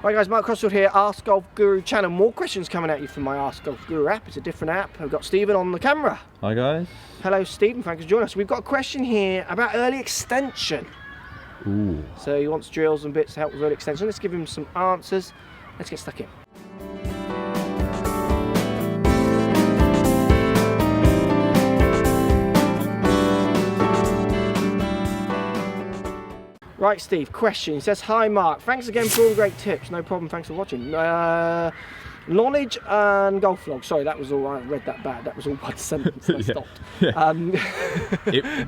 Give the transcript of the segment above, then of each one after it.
Right guys, Mark Crossfield here, Ask Golf Guru channel. More questions coming at you from my Ask Golf Guru app. It's a different app. I've got Stephen on the camera. Hi guys. Hello Stephen, thanks for joining us. We've got a question here about early extension. Ooh. So he wants drills and bits to help with early extension. Let's give him some answers. Let's get stuck in. Right, Steve, question. He says, hi Mark, thanks again for all the great tips. No problem, thanks for watching. Knowledge and golf vlog. Sorry, that was all, I read that bad. That was all one sentence, I stopped. Yeah.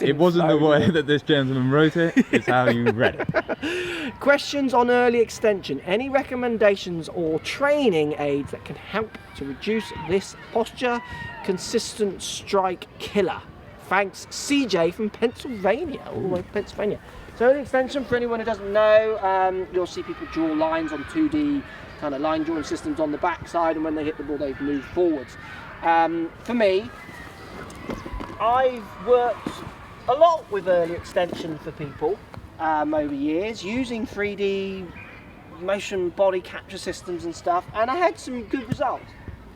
It wasn't the way that this gentleman wrote it, it's how you read it. Questions on early extension. Any recommendations or training aids that can help to reduce this posture? Consistent strike killer. Thanks, CJ from Pennsylvania, all the way to Pennsylvania. So early extension, for anyone who doesn't know, you'll see people draw lines on 2D kind of line drawing systems on the backside, and when they hit the ball, they move forwards. For me, I've worked a lot with early extension for people over years, using 3D motion body capture systems and stuff, and I had some good results.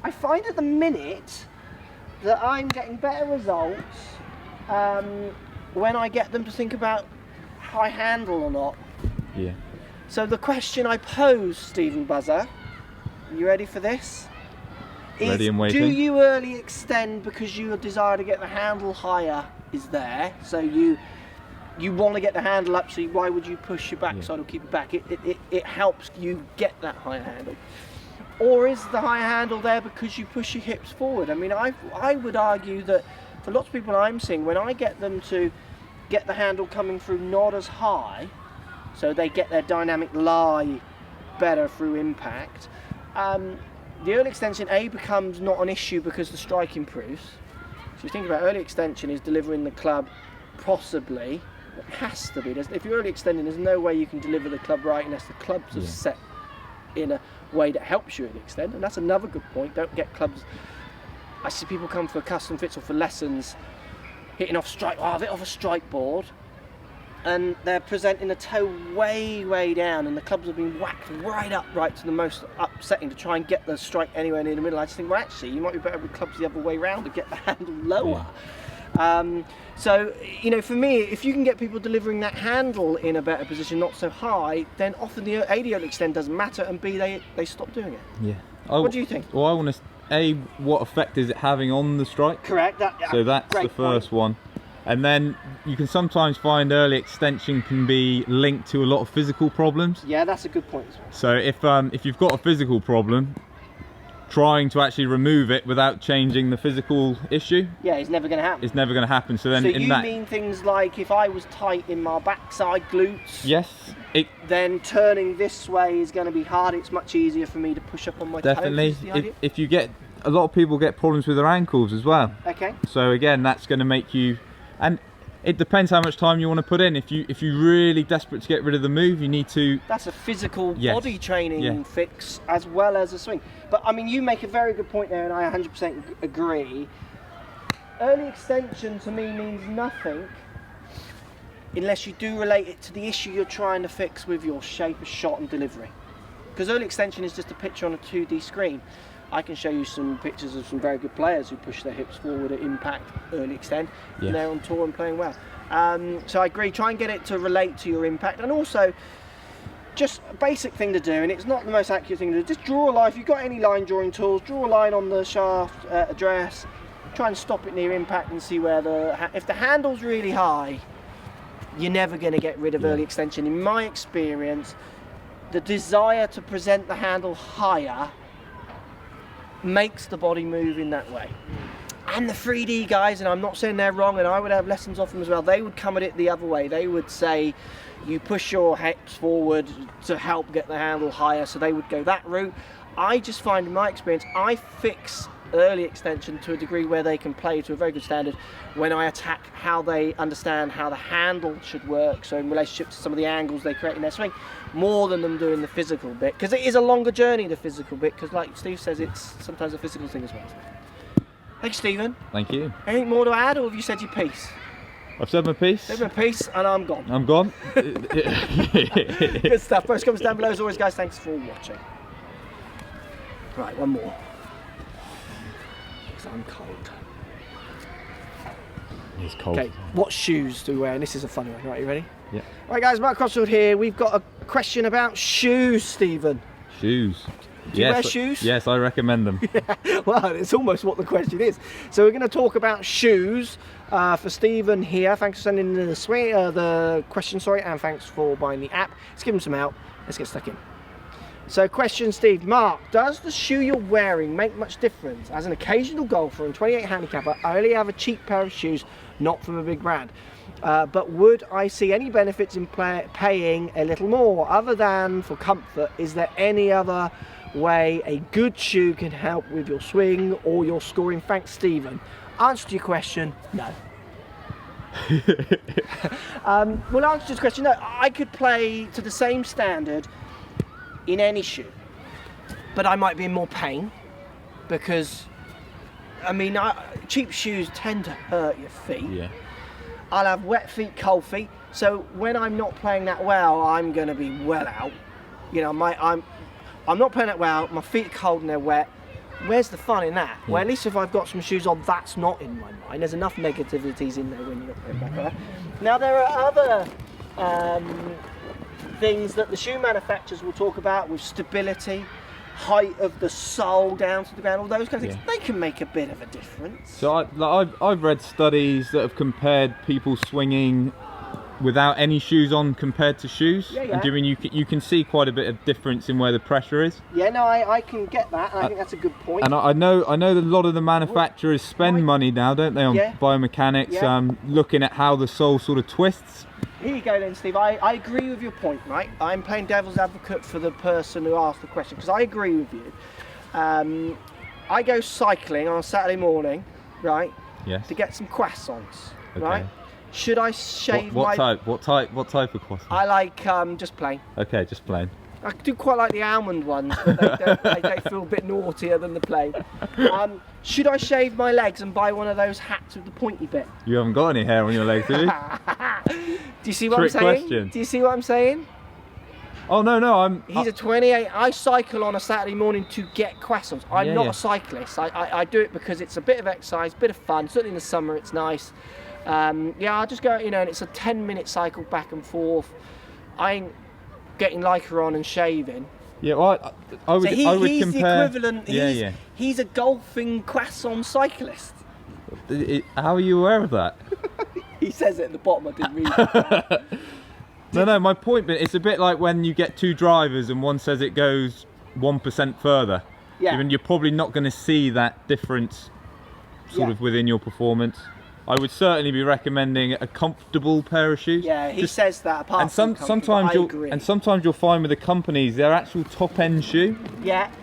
I find at the minute that I'm getting better results when I get them to think about high handle or not. Yeah. So the question I pose, Stephen Buzza, you ready for this? Ready and waiting. Do you early extend because your desire to get the handle higher is there? So you want to get the handle up, so why would you push your backside or keep it back? It helps you get that higher handle. Or is the higher handle there because you push your hips forward? I mean, I would argue that for lots of people I'm seeing, when I get them to get the handle coming through not as high, so they get their dynamic lie better through impact, the early extension becomes not an issue because the strike improves. So you think about early extension is delivering the club possibly, it has to be. If you're early extending, there's no way you can deliver the club right unless the clubs are set in a way that helps you early extend, and that's another good point. Don't get clubs. I see people come for custom fits or for lessons hitting off strike, a bit off a strike board, and they're presenting the toe way down, and the clubs have been whacked right to the most upsetting to try and get the strike anywhere near the middle. I just think, well, actually, you might be better with clubs the other way around to get the handle lower. Yeah. So, you know, for me, if you can get people delivering that handle in a better position, not so high, then often the early extend doesn't matter, and B, they stop doing it. Yeah. What do you think? Well, I want to. What effect is it having on the strike? Correct. So that's the first one. And then you can sometimes find early extension can be linked to a lot of physical problems. Yeah, that's a good point as well. So if you've got a physical problem, trying to actually remove it without changing the physical issue, it's never going to happen. It's never going to happen. So then, so you mean things like if I was tight in my backside glutes? Yes. Then turning this way is going to be hard. It's much easier for me to push up on my toes. Definitely. If you get a lot of people get problems with their ankles as well. Okay. So again, that's going to make you, and it depends how much time you want to put in. If you're really desperate to get rid of the move, you need to. That's a physical body training fix as well as a swing. But I mean, you make a very good point there, and I 100% agree. Early extension to me means nothing unless you do relate it to the issue you're trying to fix with your shape of shot and delivery. Because early extension is just a picture on a 2D screen. I can show you some pictures of some very good players who push their hips forward at impact, early extend, and they're on tour and playing well. So I agree, try and get it to relate to your impact, and also just a basic thing to do, and it's not the most accurate thing to do, just draw a line. If you've got any line drawing tools, draw a line on the shaft address, try and stop it near impact and see where if the handle's really high, you're never going to get rid of early extension. In my experience, the desire to present the handle higher makes the body move in that way. And the 3D guys, and I'm not saying they're wrong, and I would have lessons off them as well, they would come at it the other way. They would say you push your hips forward to help get the handle higher, so they would go that route. I just find in my experience, I fix early extension to a degree where they can play to a very good standard when I attack how they understand how the handle should work, so in relationship to some of the angles they create in their swing, more than them doing the physical bit, because it is a longer journey, the physical bit, because like Steve says, it's sometimes a physical thing as well. Thanks, Stephen. Thank you. Anything more to add, or have you said your piece? I've said my piece. Said my piece, and I'm gone. I'm gone. Good stuff. Post comments down below as always, guys. Thanks for watching. Right, one more. Because I'm cold. It's cold. Okay, what shoes do we wear? And this is a funny one. Right, you ready? Yeah. Right, guys, Mark Crossfield here. We've got a question about shoes, Stephen. Shoes. Do you wear shoes? Yes, I recommend them. Yeah. Well, it's almost what the question is. So we're going to talk about shoes for Stephen here. Thanks for sending in the question, and thanks for buying the app. Let's give him some help. Let's get stuck in. So question, Steve. Mark, does the shoe you're wearing make much difference? As an occasional golfer and 28 handicapper, I only have a cheap pair of shoes, not from a big brand. But would I see any benefits in paying a little more? Other than for comfort, is there any other way a good shoe can help with your swing or your scoring? Thanks, Stephen. Answer to your question, no. Well, answer to your question, no. I could play to the same standard in any shoe, but I might be in more pain because, I mean, cheap shoes tend to hurt your feet. Yeah. I'll have wet feet, cold feet, so when I'm not playing that well, I'm going to be well out. You know, I'm not playing that well, my feet are cold and they're wet. Where's the fun in that? Well, at least if I've got some shoes on, that's not in my mind. There's enough negativities in there when you're not playing back there. Now, there are other things that the shoe manufacturers will talk about with stability, height of the sole down to the ground, all those kind of things. They can make a bit of a difference. So I've read studies that have compared people swinging without any shoes on compared to shoes. Yeah. And you can see quite a bit of difference in where the pressure is. Yeah, no, I can get that, and I think that's a good point. And I know that a lot of the manufacturers spend money now, don't they, on biomechanics, looking at how the sole sort of twists. Here you go then, Steve. I agree with your point, right? I'm playing devil's advocate for the person who asked the question, because I agree with you. I go cycling on a Saturday morning, right? Yes. To get some croissants, Okay. right? Should I shave what type of croissant? I like just plain. Okay, just plain. I do quite like the almond ones, but they feel a bit naughtier than the plain. Should I shave my legs and buy one of those hats with the pointy bit? You haven't got any hair on your legs, do you? Do you see what I'm saying? Question. Do you see what I'm saying? Oh no, He's a 28. I cycle on a Saturday morning to get croissants. I'm not a cyclist. I do it because it's a bit of exercise, bit of fun. Certainly in the summer, it's nice. I'll just go, and it's a 10-minute cycle back and forth. I ain't getting Lycra on and shaving. Yeah, well, I would he's compare. The equivalent. Yeah. He's a golfing croissant cyclist. How are you aware of that? He says it at the bottom. I didn't read it. No, my point, but it's a bit like when you get two drivers and one says it goes 1% further. Yeah. Even you're probably not going to see that difference sort of within your performance. I would certainly be recommending a comfortable pair of shoes. Yeah, he says that. Apart and from sometimes you'll find with the companies their actual top end shoe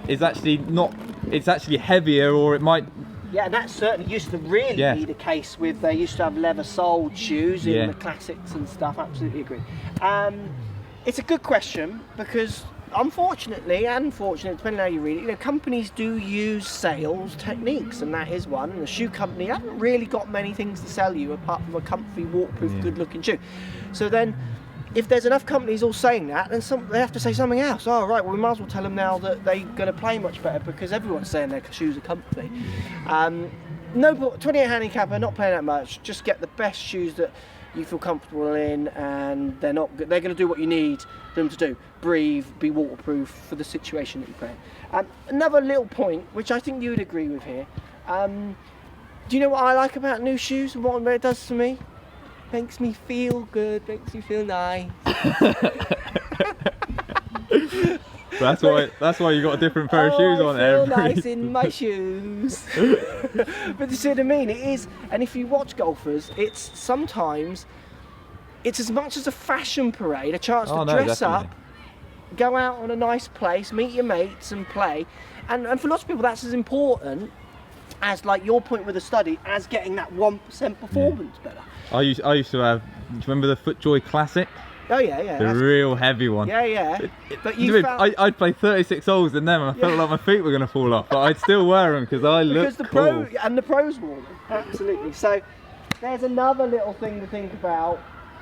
is actually not. It's actually heavier, or it might. Yeah, and that certainly used to really be the case with. They used to have leather-soled shoes in the classics and stuff. Absolutely agree. It's a good question because, unfortunately, and fortunately, depending on how you read it, companies do use sales techniques, and that is one. And the shoe company haven't really got many things to sell you apart from a comfy, waterproof, good-looking shoe. So then, if there's enough companies all saying that, then they have to say something else. Oh, right, well, we might as well tell them now that they're going to play much better because everyone's saying their shoes are comfy. No, 28 handicapper, not playing that much. Just get the best shoes that you feel comfortable in, and they're going to do what you need them to do. Breathe, be waterproof for the situation that you're playing. Another little point, which I think you would agree with here. Do you know what I like about new shoes and what it does to me? Makes me feel good, makes me feel nice. That's why you got a different pair of shoes on there. I every. feel nice in my shoes. But you see what I mean? It is, and if you watch golfers, it's sometimes as much as a fashion parade, a chance to dress up, go out on a nice place, meet your mates, and play. And for lots of people, that's as important as, like your point with the study, as getting that 1% performance better. I used to have. Do you remember the FootJoy Classic? Oh yeah. The real heavy one. Yeah. But I'd play 36 holes in them, and I felt like my feet were going to fall off, but I'd still wear them because I look cool. The pros wore them. Absolutely. So There's another little thing to think about,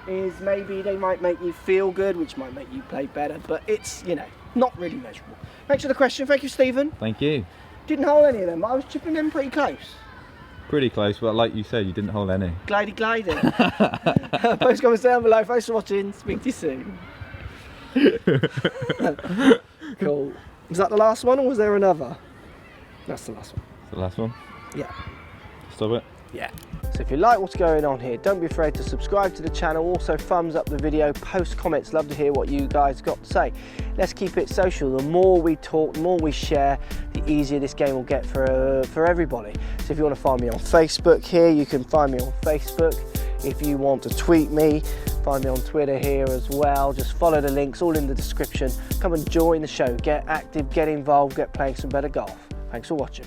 is maybe they might make you feel good, which might make you play better, but it's, you know, not really measurable. Thanks for the question. Thank you, Stephen. Thank you. Didn't hole any of them, but I was chipping them pretty close. Pretty close, but like you said, you didn't hold any. Glidey. Post, comments down below. Thanks for watching. Speak to you soon. Cool. Was that the last one, or was there another? That's the last one. That's the last one? Yeah. Stop it? Yeah. So if you like what's going on here, don't be afraid to subscribe to the channel. Also thumbs up the video, post comments. Love to hear what you guys got to say. Let's keep it social. The more we talk, the more we share, the easier this game will get for everybody. So if you want to find me on Facebook here, you can find me on Facebook. If you want to tweet me, find me on Twitter here as well. Just follow the links, all in the description. Come and join the show. Get active, get involved, get playing some better golf. Thanks for watching.